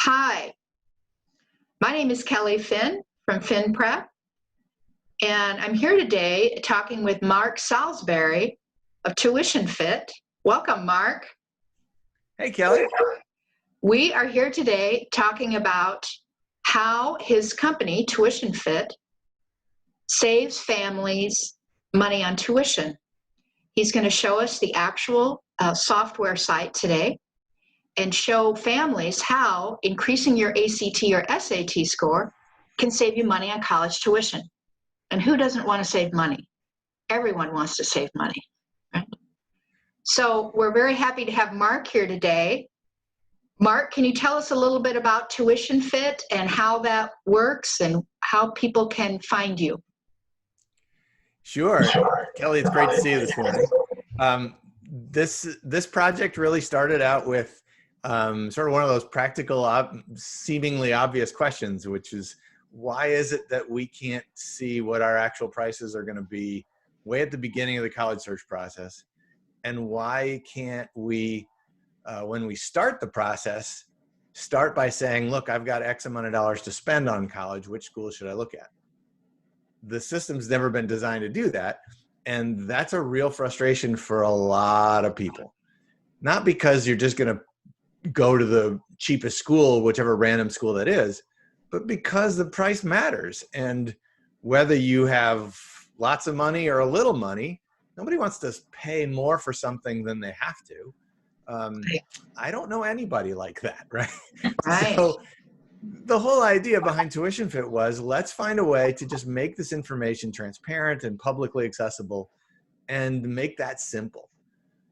Hi, my name is Kelly Finn from FinPrep, and I'm here today talking with Mark Salisbury of TuitionFit. Welcome, Mark. Hey, Kelly. We are here today talking about how his company, TuitionFit, saves families money on tuition. He's going to show us the actual software site today and show families how increasing your ACT or SAT score can save you money on college tuition. And who doesn't want to save money? Everyone wants to save money, right? So we're very happy to have Mark here today. Mark, can you tell us a little bit about TuitionFit and how that works and how people can find you? Sure. Kelly, it's great to see you this morning. This project really started out with sort of one of those practical, seemingly obvious questions, which is, why is it that we can't see what our actual prices are going to be way at the beginning of the college search process? And why can't we, when we start the process, start by saying, look, I've got X amount of dollars to spend on college, which school should I look at? The system's never been designed to do that. And that's a real frustration for a lot of people. Not because you're just going to go to the cheapest school, whichever random school that is, but because the price matters. And whether you have lots of money or a little money, nobody wants to pay more for something than they have to. I don't know anybody like that, right? Right. So the whole idea behind TuitionFit was, let's find a way to just make this information transparent and publicly accessible and make that simple.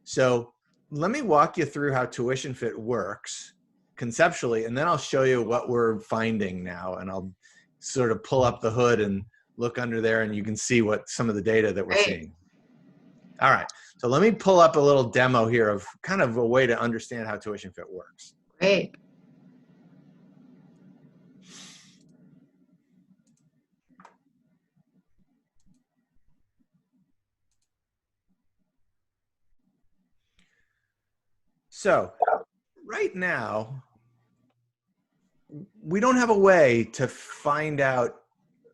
So let me walk you through how TuitionFit works conceptually, and then I'll show you what we're finding now, and I'll sort of pull up the hood and look under there, and you can see what some of the data that we're seeing. All right, so let me pull up a little demo here of kind of a way to understand how TuitionFit works. Great. So right now, we don't have a way to find out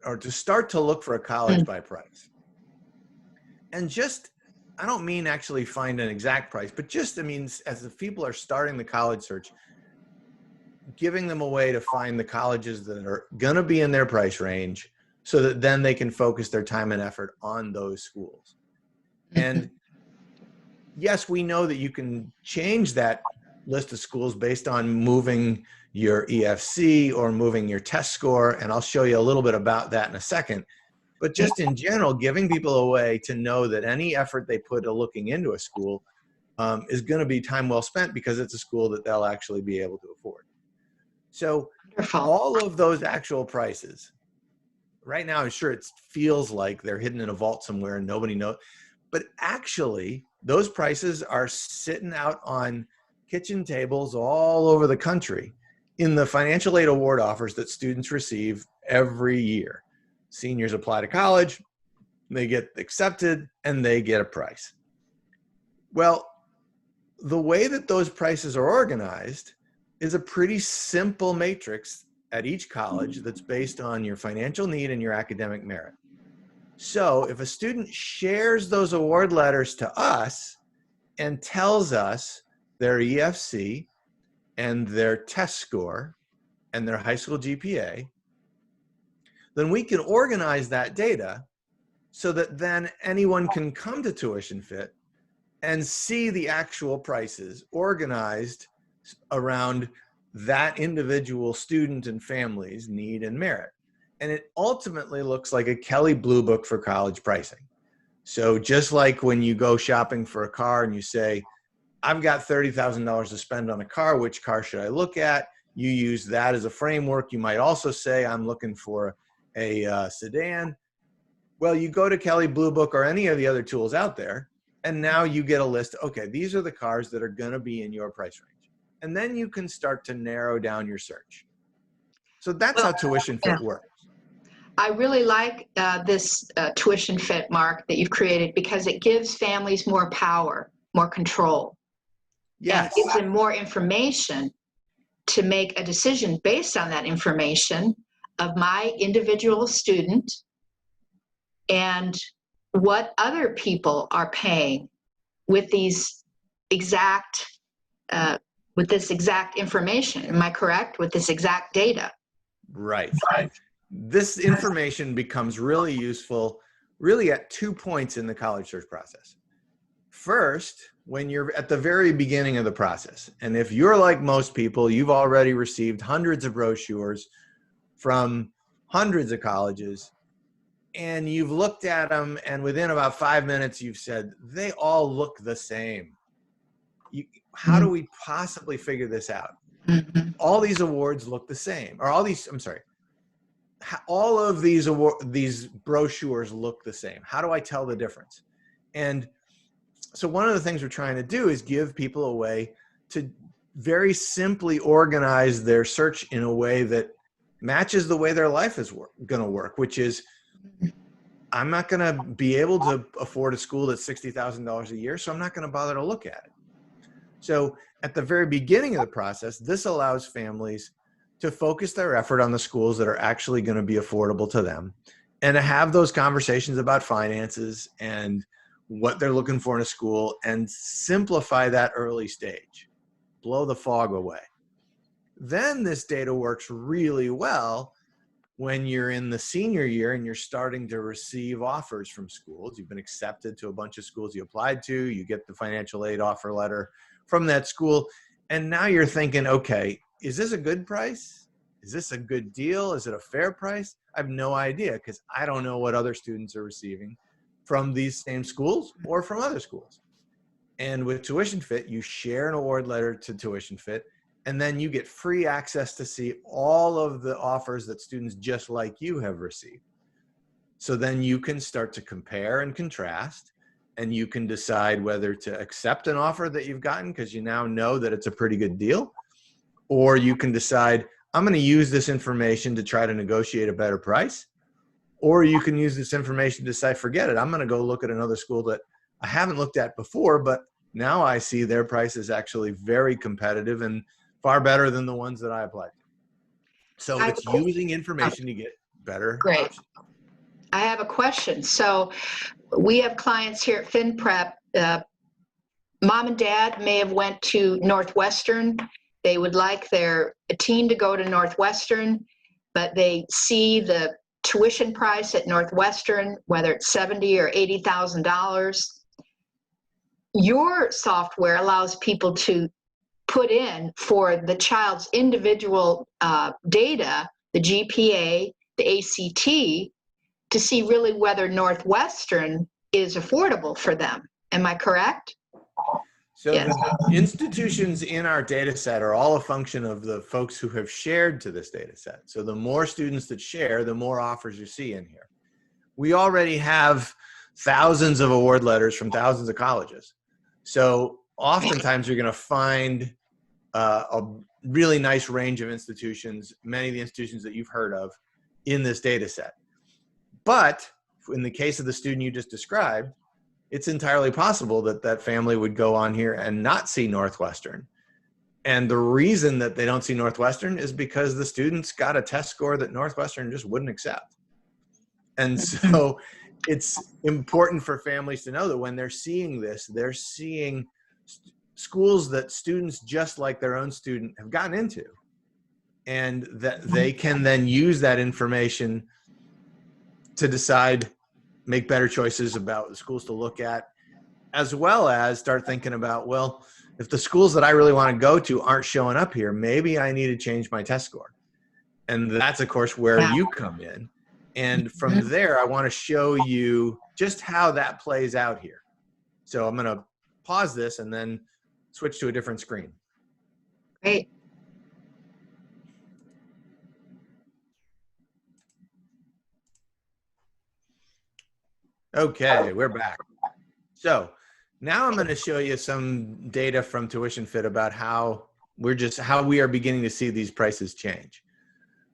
or to start to look for a college by price. And just, I don't mean actually find an exact price, but just, I mean, as the people are starting the college search, giving them a way to find the colleges that are going to be in their price range so that then they can focus their time and effort on those schools. And yes, we know that you can change that list of schools based on moving your EFC or moving your test score, and I'll show you a little bit about that in a second. But just in general, giving people a way to know that any effort they put looking into a school is going to be time well spent because it's a school that they'll actually be able to afford. So all of those actual prices, right now, I'm sure it feels like they're hidden in a vault somewhere and nobody knows, but actually those prices are sitting out on kitchen tables all over the country in the financial aid award offers that students receive every year. Seniors apply to college, they get accepted, and they get a price. Well, the way that those prices are organized is a pretty simple matrix at each college that's based on your financial need and your academic merit. So if a student shares those award letters to us and tells us their EFC and their test score and their high school GPA, then we can organize that data so that then anyone can come to TuitionFit and see the actual prices organized around that individual student and family's need and merit. And it ultimately looks like a Kelly Blue Book for college pricing. So just like when you go shopping for a car and you say, I've got $30,000 to spend on a car, which car should I look at? You use that as a framework. You might also say, I'm looking for a sedan. Well, you go to Kelly Blue Book or any of the other tools out there, and now you get a list. Okay, these are the cars that are going to be in your price range. And then you can start to narrow down your search. So that's how TuitionFit works. I really like this TuitionFit, Mark, that you've created because it gives families more power, more control. Yes. And gives them more information to make a decision based on that information of my individual student and what other people are paying with these exact with this exact information. Am I correct? With this exact data? Right. This information becomes really useful really at 2 points in the college search process. First, when you're at the very beginning of the process, and if you're like most people, you've already received hundreds of brochures from hundreds of colleges, and you've looked at them, and within about 5 minutes, you've said, they all look the same. How do we possibly figure this out? Mm-hmm. All these awards look the same, or all of these brochures look the same. How do I tell the difference? And so one of the things we're trying to do is give people a way to very simply organize their search in a way that matches the way their life is going to work, which is, I'm not going to be able to afford a school that's $60,000 a year, so I'm not going to bother to look at it. So at the very beginning of the process, this allows families to focus their effort on the schools that are actually going to be affordable to them, and to have those conversations about finances and what they're looking for in a school, and simplify that early stage, blow the fog away. Then this data works really well when you're in the senior year and you're starting to receive offers from schools. You've been accepted to a bunch of schools you applied to, you get the financial aid offer letter from that school, and now you're thinking, okay, is this a good price? Is this a good deal? Is it a fair price? I have no idea, because I don't know what other students are receiving from these same schools or from other schools. And with TuitionFit, you share an award letter to TuitionFit, and then you get free access to see all of the offers that students just like you have received. So then you can start to compare and contrast, and you can decide whether to accept an offer that you've gotten because you now know that it's a pretty good deal, or you can decide, I'm going to use this information to try to negotiate a better price. Or you can use this information to decide, forget it, I'm going to go look at another school that I haven't looked at before, but now I see their price is actually very competitive and far better than the ones that I applied to. So it's using information to get better options. I have a question. So we have clients here at FinPrep. Mom and dad may have went to Northwestern. They would like their teen to go to Northwestern, but they see the tuition price at Northwestern, whether it's $70,000 or $80,000. Your software allows people to put in for the child's individual data, the GPA, the ACT, to see really whether Northwestern is affordable for them. Am I correct? So Yes. The institutions in our data set are all a function of the folks who have shared to this data set. So the more students that share, the more offers you see in here. We already have thousands of award letters from thousands of colleges. So oftentimes you're going to find a really nice range of institutions, many of the institutions that you've heard of in this data set. But in the case of the student you just described, it's entirely possible that that family would go on here and not see Northwestern. And the reason that they don't see Northwestern is because the students got a test score that Northwestern just wouldn't accept. And so it's important for families to know that when they're seeing this, they're seeing schools that students just like their own student have gotten into, and that they can then use that information to decide, make better choices about the schools to look at, as well as start thinking about, well, if the schools that I really want to go to aren't showing up here, maybe I need to change my test score. And that's, of course, where you come in. And from there, I want to show you just how that plays out here. So I'm going to pause this and then switch to a different screen. Great. Okay, we're back. So now I'm going to show you some data from TuitionFit about how we are beginning to see these prices change.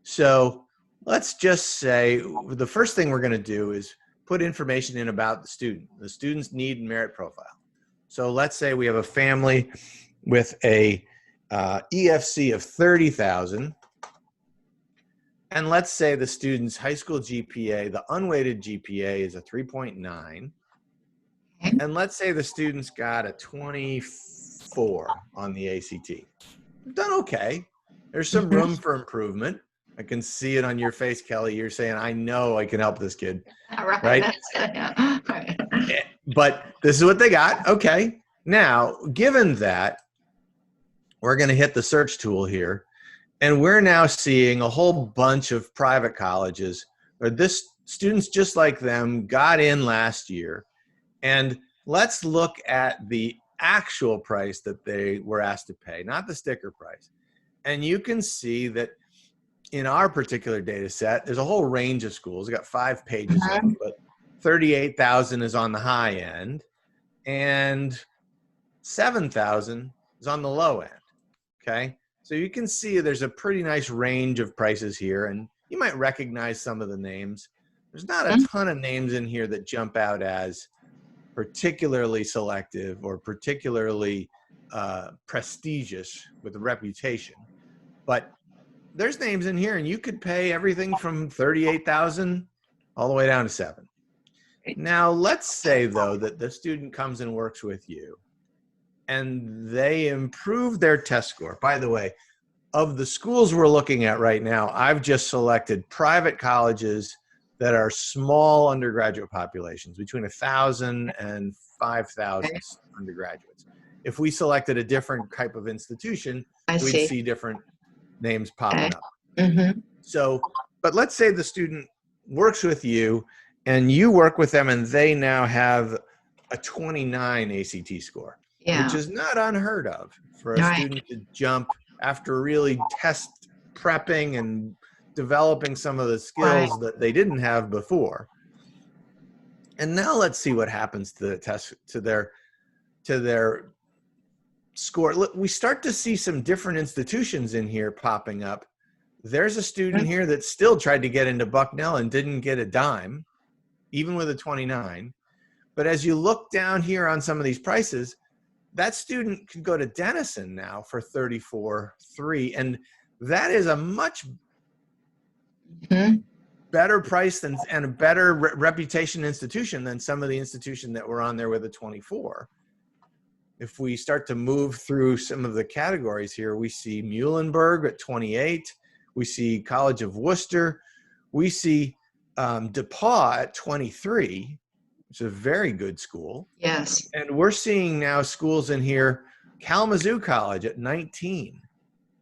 So let's just say the first thing we're going to do is put information in about the student's need and merit profile. So let's say we have a family with a EFC of 30,000. And let's say the student's high school GPA, the unweighted GPA is a 3.9. And let's say the student's got a 24 on the ACT. We've done okay. There's some room for improvement. I can see it on your face, Kelly. You're saying, I know I can help this kid. Right? Right. But this is what they got. Okay. Now, given that, we're going to hit the search tool here. And we're now seeing a whole bunch of private colleges where this students just like them got in last year. And let's look at the actual price that they were asked to pay, not the sticker price. And you can see that in our particular data set, there's a whole range of schools. We got 5 pages of them, but 38,000 is on the high end and 7,000 is on the low end. Okay. So you can see there's a pretty nice range of prices here, and you might recognize some of the names. There's not a ton of names in here that jump out as particularly selective or particularly prestigious with a reputation. But there's names in here, and you could pay everything from 38,000 all the way down to 7. Now, let's say, though, that the student comes and works with you, and they improve their test score. By the way, of the schools we're looking at right now, I've just selected private colleges that are small undergraduate populations, between 1,000 and 5,000 undergraduates. If we selected a different type of institution, we'd see different names popping up. So, but let's say the student works with you and you work with them and they now have a 29 ACT score, which is not unheard of for a student to jump after really test prepping and developing some of the skills that they didn't have before. And now let's see what happens to the test, to their score. Look, we start to see some different institutions in here popping up. There's a student here that still tried to get into Bucknell and didn't get a dime, even with a 29. But as you look down here on some of these prices, that student could go to Denison now for 34.3, and that is a much better price than, and a better reputation institution than some of the institution that were on there with a 24. If we start to move through some of the categories here, we see Muhlenberg at 28. We see College of Worcester. We see DePauw at 23, which is a very good school. Yes. And we're seeing now schools in here, Kalamazoo College at 19.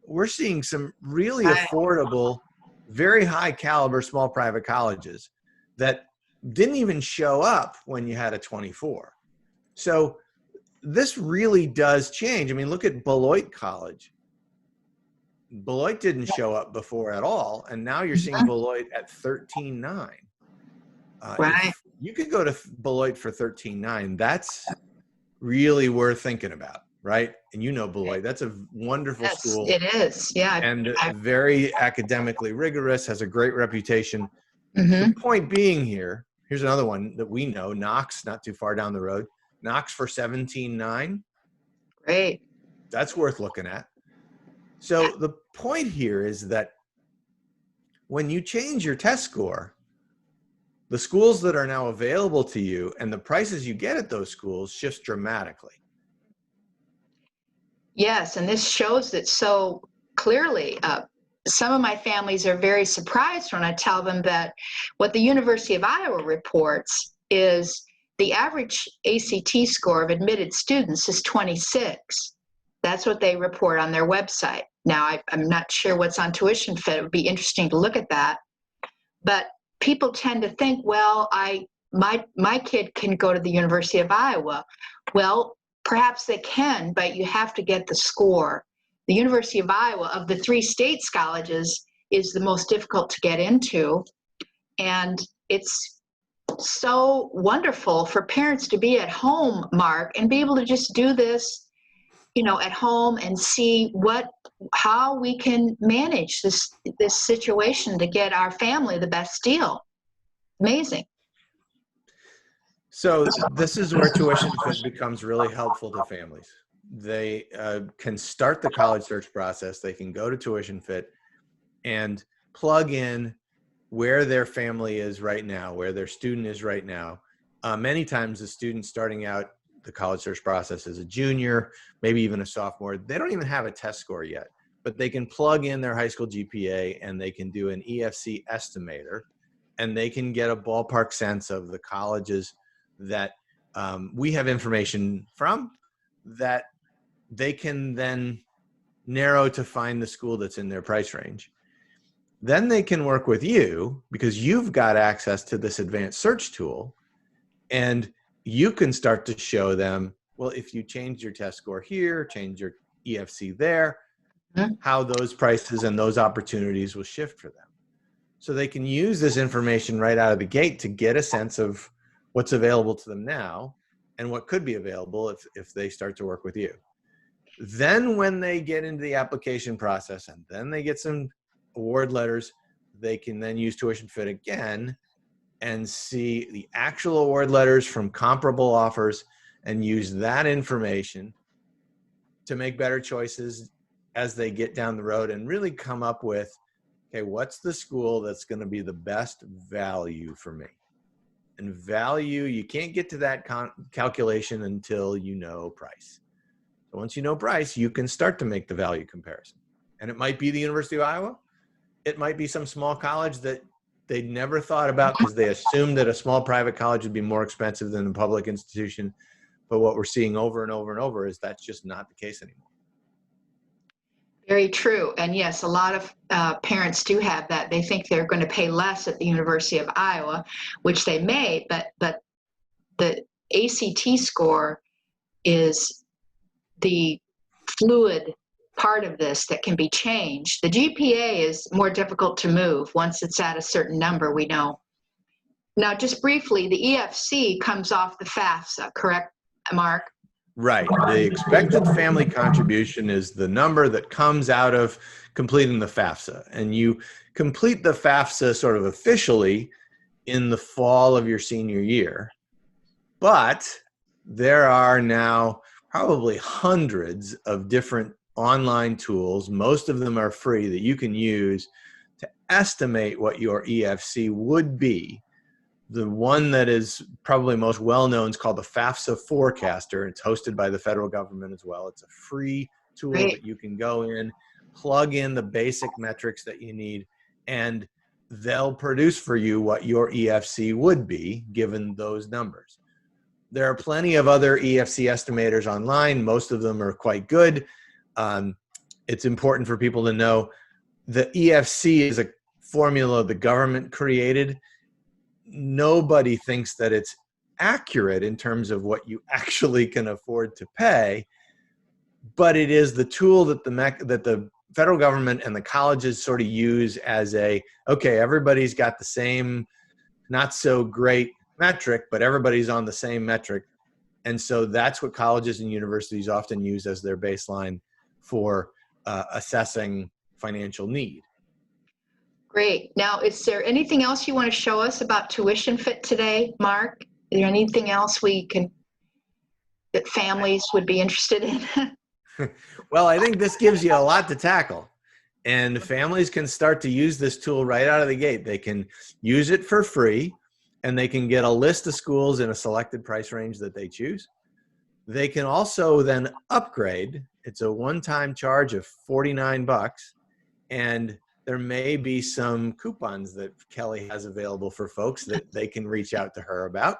We're seeing some really affordable, very high caliber small private colleges that didn't even show up when you had a 24. So this really does change. I mean, look at Beloit College. Beloit didn't show up before at all, and now you're seeing Beloit at 13.9. If you could go to Beloit for 13.9, that's really worth thinking about, right? And you know Beloit, that's a wonderful school. It is, yeah. And very academically rigorous, has a great reputation. The point being here, here's another one that we know, Knox, not too far down the road. Knox for 17.9. Great. That's worth looking at. So the point here is that when you change your test score, the schools that are now available to you and the prices you get at those schools shifts dramatically. Yes, and this shows it so clearly. Some of my families are very surprised when I tell them that what the University of Iowa reports is the average ACT score of admitted students is 26. That's what they report on their website. Now, I'm not sure what's on TuitionFit. It would be interesting to look at that. But people tend to think, well, my kid can go to the University of Iowa. Well, perhaps they can, but you have to get the score. The University of Iowa, of the 3 state colleges, is the most difficult to get into. And it's so wonderful for parents to be at home, Mark, and be able to just do this, you know, at home and see how we can manage this situation to get our family the best deal. Amazing. So this is where TuitionFit becomes really helpful to families. they can start the college search process. They can go to TuitionFit and plug in where their family is right now, where their student is right now. Many times the student starting out the college search process as a junior, maybe even a sophomore, they don't even have a test score yet, but they can plug in their high school GPA and they can do an EFC estimator, and they can get a ballpark sense of the colleges that we have information from that they can then narrow to find the school that's in their price range. Then they can work with you because you've got access to this advanced search tool, and you can start to show them, well, if you change your test score here, change your EFC there, how those prices and those opportunities will shift for them. So they can use this information right out of the gate to get a sense of what's available to them now and what could be available if they start to work with you. Then when they get into the application process and then they get some award letters, they can then use TuitionFit again and see the actual award letters from comparable offers and use that information to make better choices as they get down the road and really come up with, okay, what's the school that's going to be the best value for me? And value, you can't get to that calculation until you know price. So once you know price, you can start to make the value comparison. And it might be the University of Iowa. It might be some small college that they never thought about because they assumed that a small private college would be more expensive than a public institution. But what we're seeing over and over and over is that's just not the case anymore. Very true. And yes, a lot of parents do have that. They think they're going to pay less at the University of Iowa, which they may, but the ACT score is the fluid part of this that can be changed. The GPA is more difficult to move once it's at a certain number, we know. Now, just briefly, the EFC comes off the FAFSA, correct, Mark? Right. The expected family contribution is the number that comes out of completing the FAFSA. And you complete the FAFSA sort of officially in the fall of your senior year. But there are now probably hundreds of different online tools. Most of them are free that you can use to estimate what your EFC would be. The one that is probably most well-known is called the FAFSA Forecaster. It's hosted by the federal government as well. It's a free tool that you can go in, plug in the basic metrics that you need, and they'll produce for you what your EFC would be given those numbers. There are plenty of other EFC estimators online. Most of them are quite good. It's important for people to know the EFC is a formula the government created. Nobody thinks that it's accurate in terms of what you actually can afford to pay, but it is the tool that the federal government and the colleges sort of use as okay, everybody's got the same not so great metric, but everybody's on the same metric. And so that's what colleges and universities often use as their baseline for assessing financial need. Great. Now, is there anything else you want to show us about TuitionFit today, Mark? Is there anything else that families would be interested in? Well, I think this gives you a lot to tackle. And families can start to use this tool right out of the gate. They can use it for free, and they can get a list of schools in a selected price range that they choose. They can also then upgrade. It's a one-time charge of $49, and there may be some coupons that Kelly has available for folks that they can reach out to her about.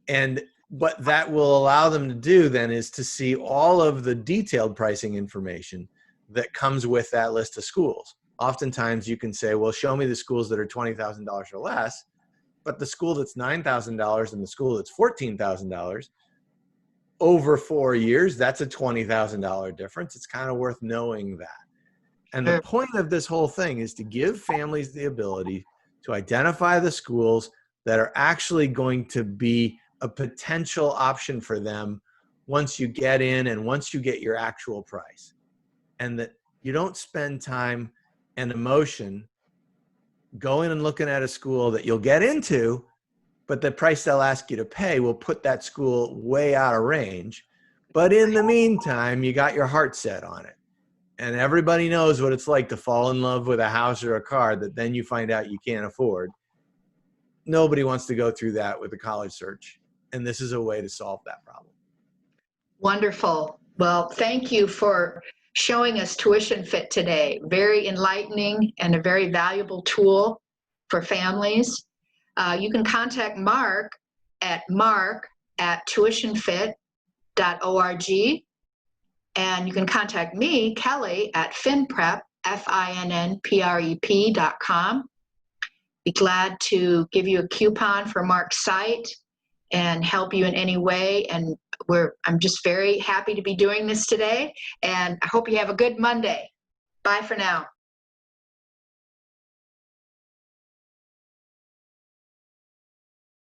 And what that will allow them to do then is to see all of the detailed pricing information that comes with that list of schools. Oftentimes you can say, well, show me the schools that are $20,000 or less, but the school that's $9,000 and the school that's $14,000 over 4 years, that's a $20,000 difference. It's kind of worth knowing that. And the point of this whole thing is to give families the ability to identify the schools that are actually going to be a potential option for them once you get in and once you get your actual price. And that you don't spend time and emotion going and looking at a school that you'll get into, but the price they'll ask you to pay will put that school way out of range. But in the meantime, you got your heart set on it. And everybody knows what it's like to fall in love with a house or a car that then you find out you can't afford. Nobody wants to go through that with a college search. And this is a way to solve that problem. Wonderful. Well, thank you for showing us TuitionFit today. Very enlightening and a very valuable tool for families. You can contact Mark at tuitionfit.org. And you can contact me, Kelly, at finprep, FINNPREP.com. Be glad to give you a coupon for Mark's site and help you in any way. And I'm just very happy to be doing this today. And I hope you have a good Monday. Bye for now.